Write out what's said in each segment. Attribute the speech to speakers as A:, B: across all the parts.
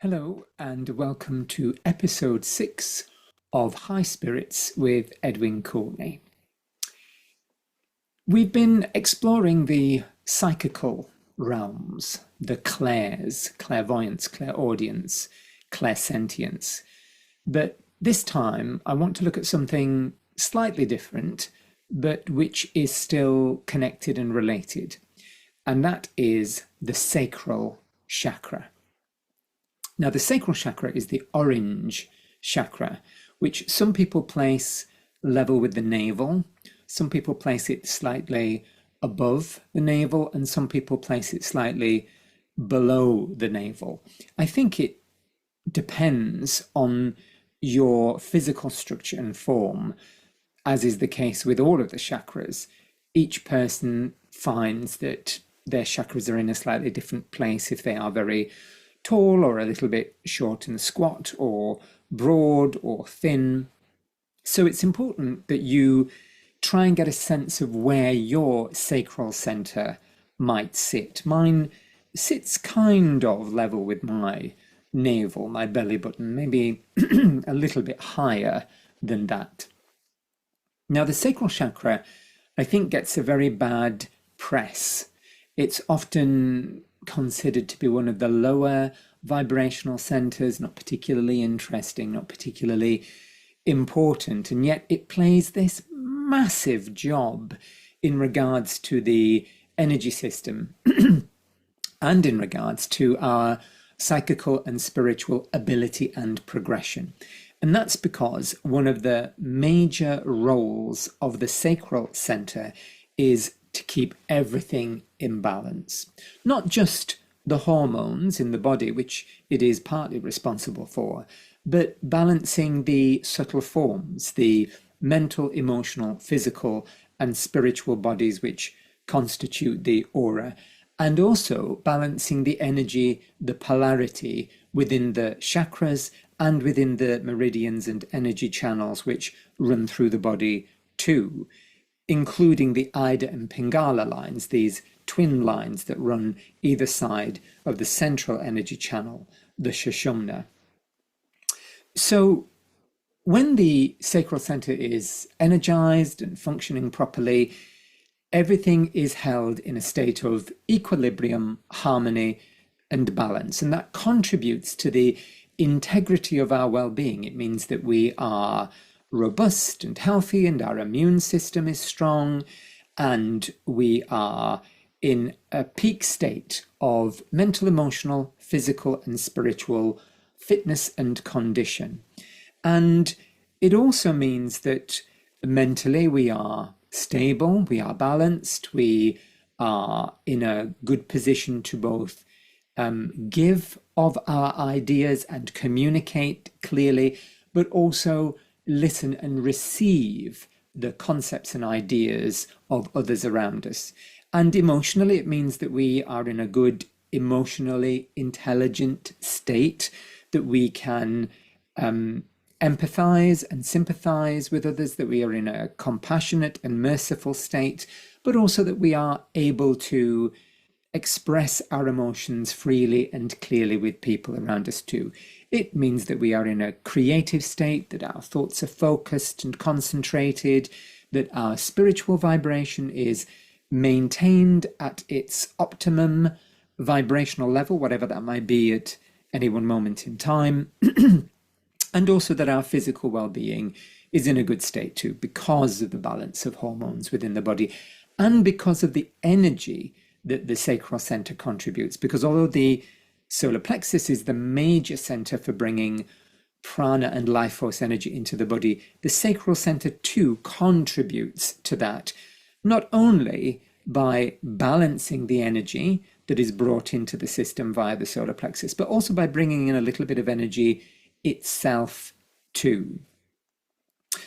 A: Hello, and welcome to episode 6 of High Spirits with Edwin Courtenay. We've been exploring the psychical realms, the clairs, clairvoyance, clairaudience, clairsentience. But this time I want to look at something slightly different, but which is still connected and related. And that is the sacral chakra. Now, the sacral chakra is the orange chakra, which some people place level with the navel, some people place it slightly above the navel, and some people place it slightly below the navel. I think it depends on your physical structure and form, as is the case with all of the chakras. Each person finds that their chakras are in a slightly different place if they are very tall or a little bit short and squat or broad or thin. So it's important that you try and get a sense of where your sacral center might sit. Mine sits kind of level with my navel, my belly button, maybe a little bit higher than that. Now, the sacral chakra, I think, gets a very bad press. It's often considered to be one of the lower vibrational centers, not particularly interesting, not particularly important, and yet it plays this massive job in regards to the energy system and in regards to our psychical and spiritual ability and progression. And that's because one of the major roles of the sacral center is to keep everything in balance. Not just the hormones in the body, which it is partly responsible for, but balancing the subtle forms, the mental, emotional, physical, and spiritual bodies which constitute the aura, and also balancing the energy, the polarity within the chakras and within the meridians and energy channels which run through the body too, including the Ida and Pingala lines, these twin lines that run either side of the central energy channel, the Sushumna. So when the sacral center is energized and functioning properly, everything is held in a state of equilibrium, harmony, and balance. And that contributes to the integrity of our well-being. It means that we are robust and healthy, and our immune system is strong, and we are in a peak state of mental, emotional, physical, and spiritual fitness and condition. And it also means that mentally we are stable, we are balanced, we are in a good position to both give of our ideas and communicate clearly, but also listen and receive the concepts and ideas of others around us. And emotionally, it means that we are in a good, emotionally intelligent state, that we can empathize and sympathize with others, that we are in a compassionate and merciful state, but also that we are able to express our emotions freely and clearly with people around us too. It means that we are in a creative state, that our thoughts are focused and concentrated, that our spiritual vibration is maintained at its optimum vibrational level, whatever that might be at any one moment in time, and also that our physical well-being is in a good state too, because of the balance of hormones within the body and because of the energy that the sacral center contributes. Because although the solar plexus is the major center for bringing prana and life force energy into the body, the sacral center too contributes to that, not only by balancing the energy that is brought into the system via the solar plexus, but also by bringing in a little bit of energy itself too.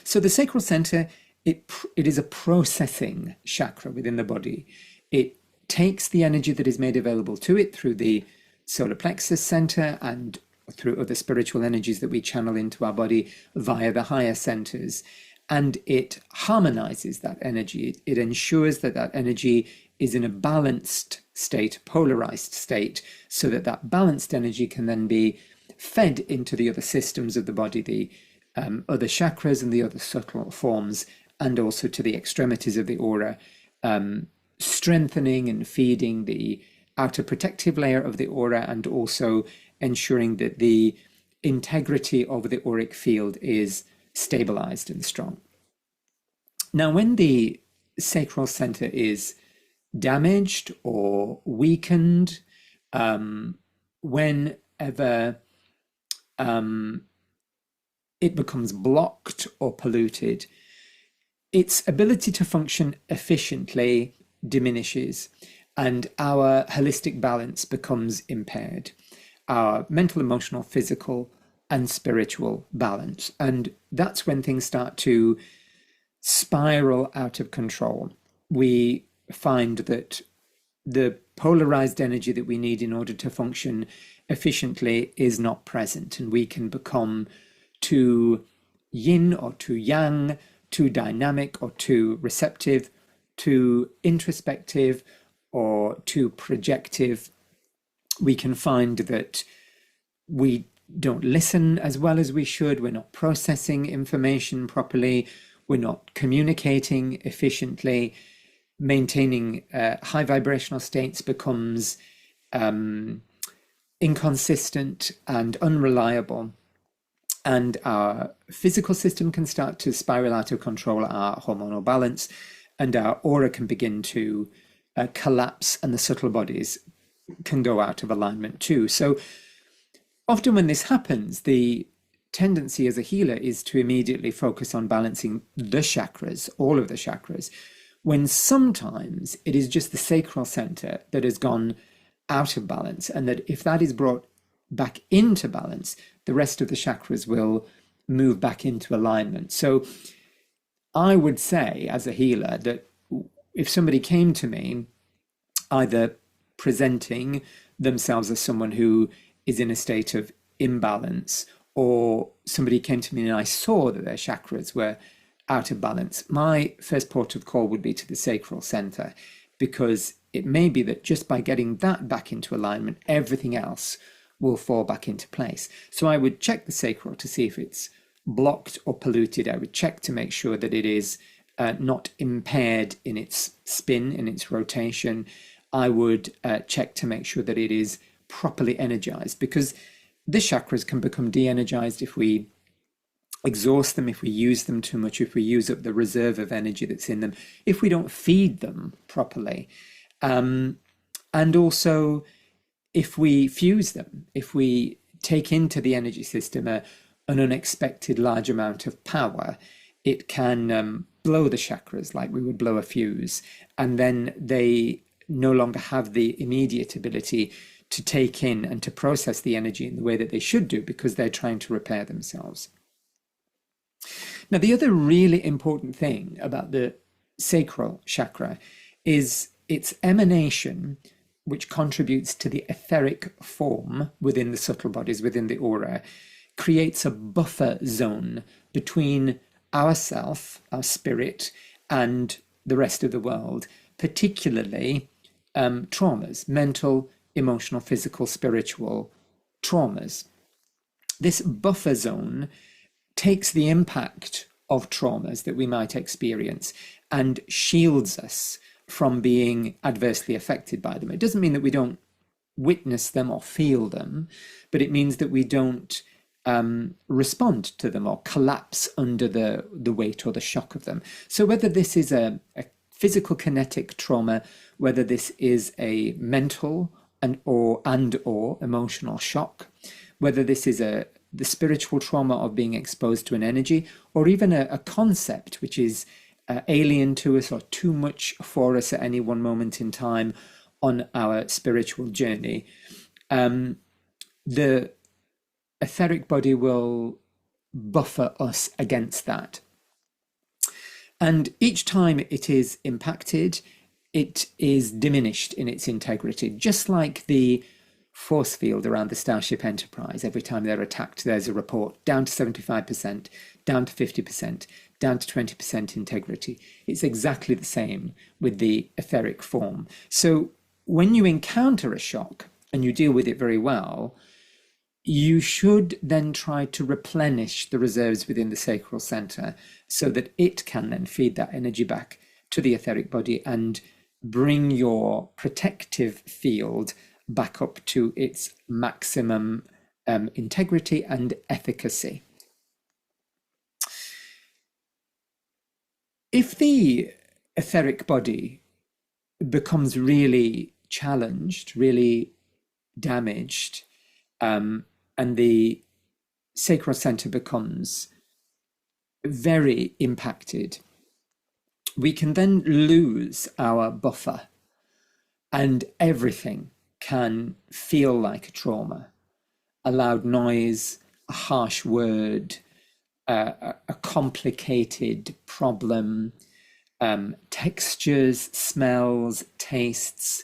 A: So the sacral center, it is a processing chakra within the body. It takes the energy that is made available to it through the solar plexus center and through other spiritual energies that we channel into our body via the higher centers, and it harmonizes that energy. It ensures that that energy is in a balanced state, polarized state, so that that balanced energy can then be fed into the other systems of the body, the other chakras and the other subtle forms, and also to the extremities of the aura, strengthening and feeding the outer protective layer of the aura, and also ensuring that the integrity of the auric field is stabilized and strong. Now, when the sacral center is damaged or weakened, whenever it becomes blocked or polluted, its ability to function efficiently diminishes, and our holistic balance becomes impaired. Our mental, emotional, physical, and spiritual balance. And that's when things start to spiral out of control. We find that the polarized energy that we need in order to function efficiently is not present, and we can become too yin or too yang, too dynamic or too receptive, too introspective or too projective. We can find that we don't listen as well as we should. We're not processing information properly. We're not communicating efficiently. Maintaining high vibrational states becomes inconsistent and unreliable. And our physical system can start to spiral out of control, our hormonal balance, and our aura can begin to collapse, and the subtle bodies can go out of alignment too. So often when this happens, the tendency as a healer is to immediately focus on balancing the chakras, all of the chakras, when sometimes it is just the sacral center that has gone out of balance, and that if that is brought back into balance, the rest of the chakras will move back into alignment. So I would say as a healer that if somebody came to me either presenting themselves as someone who is in a state of imbalance, or somebody came to me and I saw that their chakras were out of balance, my first port of call would be to the sacral center, because it may be that just by getting that back into alignment, everything else will fall back into place. So I would check the sacral to see if it's blocked or polluted. I would check to make sure that it is not impaired in its spin, in its rotation. I would check to make sure that it is properly energized, because the chakras can become de-energized if we exhaust them, if we use them too much, if we use up the reserve of energy that's in them, if we don't feed them properly, and also if we fuse them, if we take into the energy system an unexpected large amount of power, it can blow the chakras like we would blow a fuse, and then they no longer have the immediate ability to take in and to process the energy in the way that they should do, because they're trying to repair themselves. Now, the other really important thing about the sacral chakra is its emanation, which contributes to the etheric form within the subtle bodies, within the aura, creates a buffer zone between ourself, our spirit, and the rest of the world, particularly traumas, mental, emotional, physical, spiritual traumas. This buffer zone takes the impact of traumas that we might experience and shields us from being adversely affected by them. It doesn't mean that we don't witness them or feel them, but it means that we don't respond to them or collapse under the weight or the shock of them. So whether this is a physical kinetic trauma, whether this is a mental and or emotional shock, whether this is the spiritual trauma of being exposed to an energy, or even a concept which is alien to us or too much for us at any one moment in time on our spiritual journey, the etheric body will buffer us against that. And each time it is impacted, it is diminished in its integrity, just like the force field around the Starship Enterprise. Every time they're attacked, there's a report down to 75%, down to 50%, down to 20% integrity. It's exactly the same with the etheric form. So when you encounter a shock and you deal with it very well, you should then try to replenish the reserves within the sacral center so that it can then feed that energy back to the etheric body and bring your protective field back up to its maximum integrity and efficacy. If the etheric body becomes really challenged, really damaged, and the sacral center becomes very impacted, we can then lose our buffer and everything can feel like a trauma. A loud noise, a harsh word, a complicated problem, textures, smells, tastes,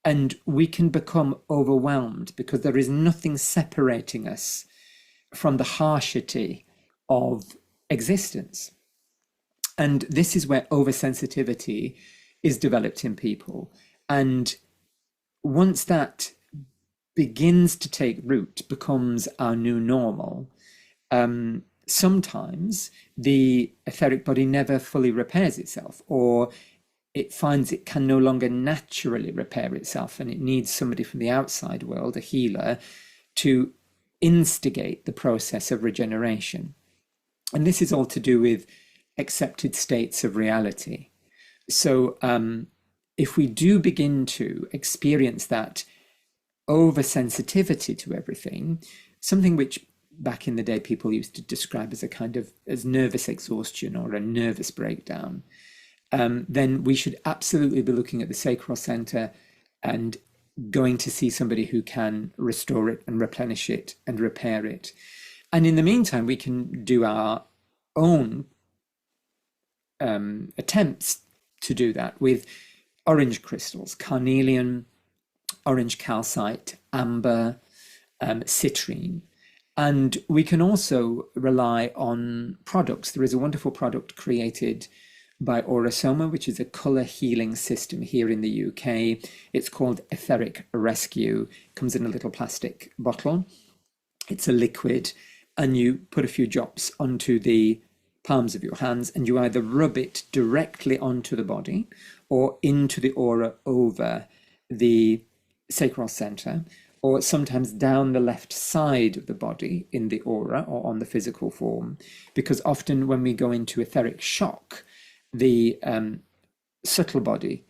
A: and we can become overwhelmed because there is nothing separating us from the harshness of existence. And this is where oversensitivity is developed in people. And once that begins to take root, becomes our new normal, sometimes the etheric body never fully repairs itself, or it finds it can no longer naturally repair itself, and it needs somebody from the outside world, a healer, to instigate the process of regeneration. And this is all to do with accepted states of reality. So if we do begin to experience that oversensitivity to everything, something which back in the day people used to describe as a kind of as nervous exhaustion or a nervous breakdown, then we should absolutely be looking at the sacral center and going to see somebody who can restore it and replenish it and repair it. And in the meantime, we can do our own attempts to do that with orange crystals, carnelian, orange calcite, amber, citrine. And we can also rely on products. There is a wonderful product created by Aurasoma, which is a colour healing system here in the UK. It's called Etheric Rescue. It comes in a little plastic bottle. It's a liquid, and you put a few drops onto the palms of your hands, and you either rub it directly onto the body or into the aura over the sacral center, or sometimes down the left side of the body in the aura or on the physical form, because often when we go into etheric shock, the subtle body,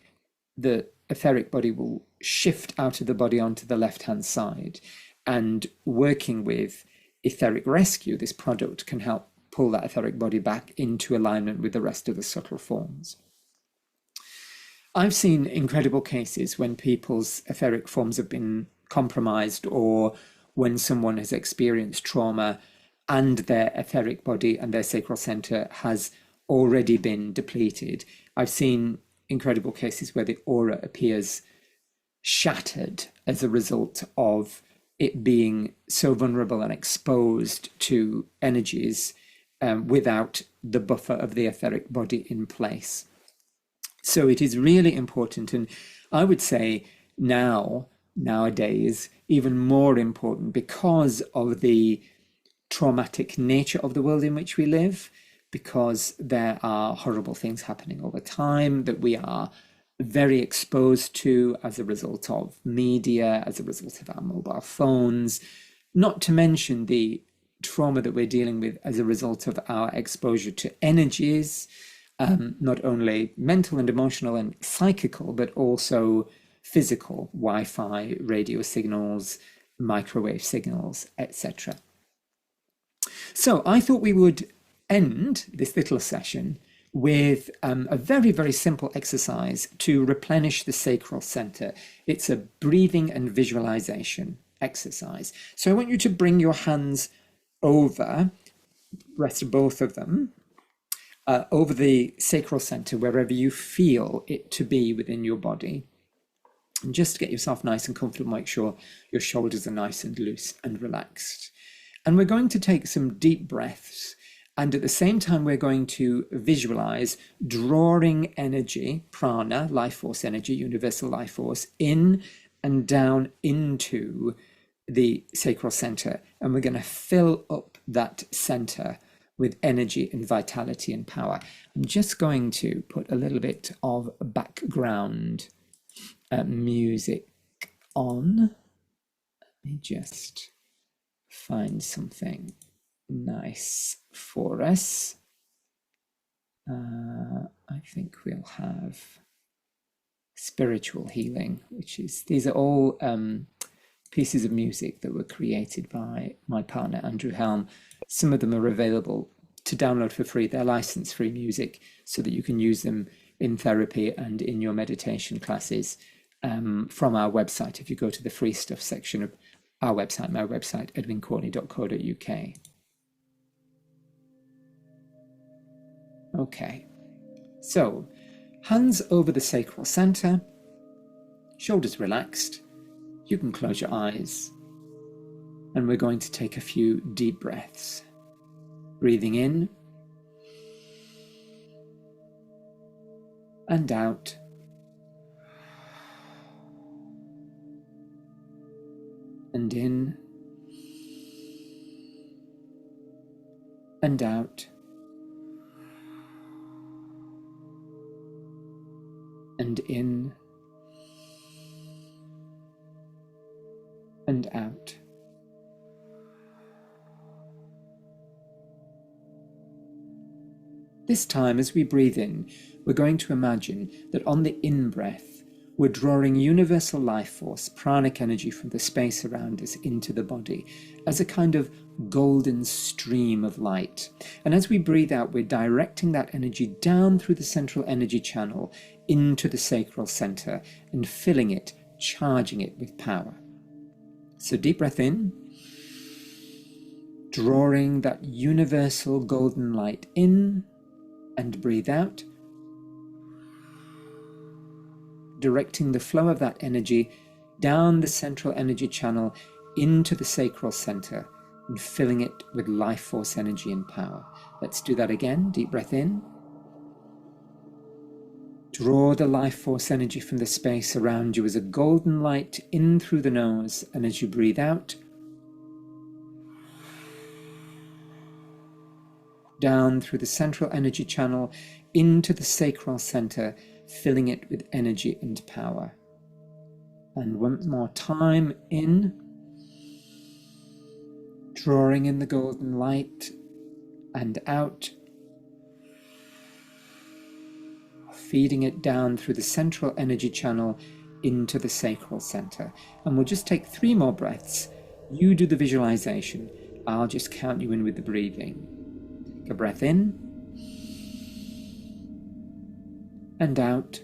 A: the etheric body, will shift out of the body onto the left-hand side, and working with Etheric Rescue, this product can help pull that etheric body back into alignment with the rest of the subtle forms. I've seen incredible cases when people's etheric forms have been compromised, or when someone has experienced trauma and their etheric body and their sacral center has already been depleted. I've seen incredible cases where the aura appears shattered as a result of it being so vulnerable and exposed to energies without the buffer of the etheric body in place. So it is really important, and I would say nowadays, even more important because of the traumatic nature of the world in which we live, because there are horrible things happening all the time that we are very exposed to as a result of media, as a result of our mobile phones, not to mention the trauma that we're dealing with as a result of our exposure to energies, not only mental and emotional and psychical, but also physical, Wi-Fi, radio signals, microwave signals, etc. So I thought we would end this little session with a very, very simple exercise to replenish the sacral center. It's a breathing and visualization exercise. So I want you to bring your hands over, rest both of them, over the sacral center, wherever you feel it to be within your body. And just get yourself nice and comfortable, make sure your shoulders are nice and loose and relaxed. And we're going to take some deep breaths. And at the same time, we're going to visualize drawing energy, prana, life force energy, universal life force, in and down into the sacral center, and we're going to fill up that center with energy and vitality and power. I'm just going to put a little bit of background music on. Let me just find something nice for us. I think we'll have spiritual healing, these are all pieces of music that were created by my partner Andrew Helm. Some of them are available to download for free. They're license-free music so that you can use them in therapy and in your meditation classes from our website. If you go to the free stuff section of our website, my website, edwincourtenay.co.uk. Okay, so hands over the sacral center, shoulders relaxed. You can close your eyes, and we're going to take a few deep breaths. Breathing in and out. And in and out. And in and out. This time, as we breathe in, we're going to imagine that on the in-breath, we're drawing universal life force, pranic energy from the space around us into the body as a kind of golden stream of light. And as we breathe out, we're directing that energy down through the central energy channel into the sacral center and filling it, charging it with power. So deep breath in, drawing that universal golden light in, and breathe out, directing the flow of that energy down the central energy channel into the sacral center and filling it with life force energy and power. Let's do that again. Deep breath in. Draw the life force energy from the space around you as a golden light in through the nose, and as you breathe out, down through the central energy channel into the sacral center, filling it with energy and power. And one more time, in, drawing in the golden light, and out, feeding it down through the central energy channel into the sacral center. And we'll just take 3 more breaths. You do the visualization. I'll just count you in with the breathing. Take a breath in and out.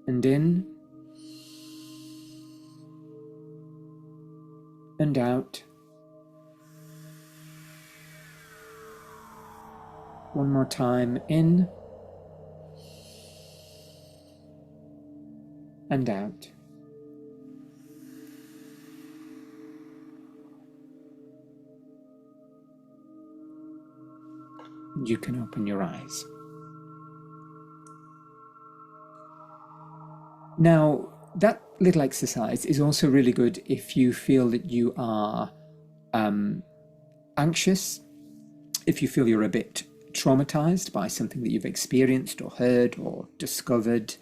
A: And in and out. One more time, in and out. You can open your eyes. Now, that little exercise is also really good if you feel that you are anxious, if you feel you're a bit traumatized by something that you've experienced or heard or discovered.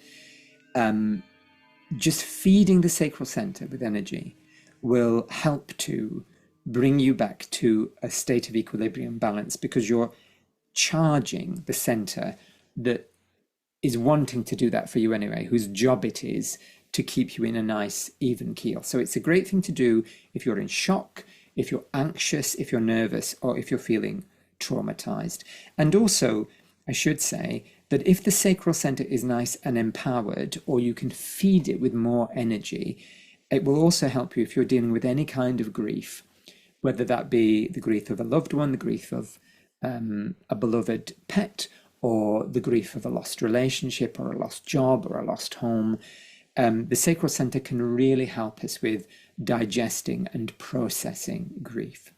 A: Just feeding the sacral center with energy will help to bring you back to a state of equilibrium balance, because you're charging the center that is wanting to do that for you anyway, whose job it is to keep you in a nice even keel. So it's a great thing to do if you're in shock, if you're anxious, if you're nervous, or if you're feeling traumatized. And also, I should say that if the sacral center is nice and empowered, or you can feed it with more energy, it will also help you if you're dealing with any kind of grief, whether that be the grief of a loved one, the grief of a beloved pet, or the grief of a lost relationship, or a lost job, or a lost home. The sacral center can really help us with digesting and processing grief.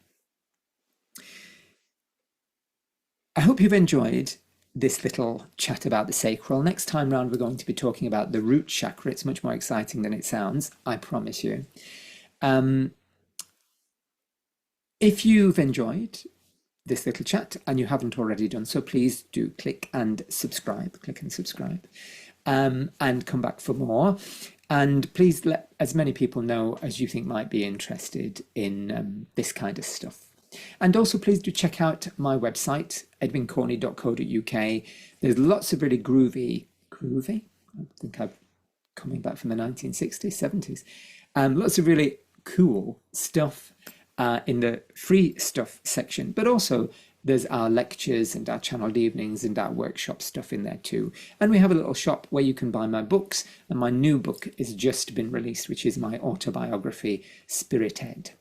A: I hope you've enjoyed this little chat about the sacral. Next time round, we're going to be talking about the root chakra. It's much more exciting than it sounds, I promise you. If you've enjoyed this little chat and you haven't already done so, please do click and subscribe, and come back for more. And please let as many people know as you think might be interested in this kind of stuff. And also, please do check out my website, edwincourtenay.co.uk. There's lots of really groovy, I think I'm coming back from the 1960s, 70s, lots of really cool stuff in the free stuff section, but also there's our lectures and our channeled evenings and our workshop stuff in there too. And we have a little shop where you can buy my books, and my new book has just been released, which is my autobiography, Spirited.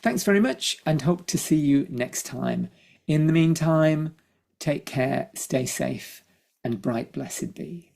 A: Thanks very much, and hope to see you next time. In the meantime, take care, stay safe, and bright blessed be.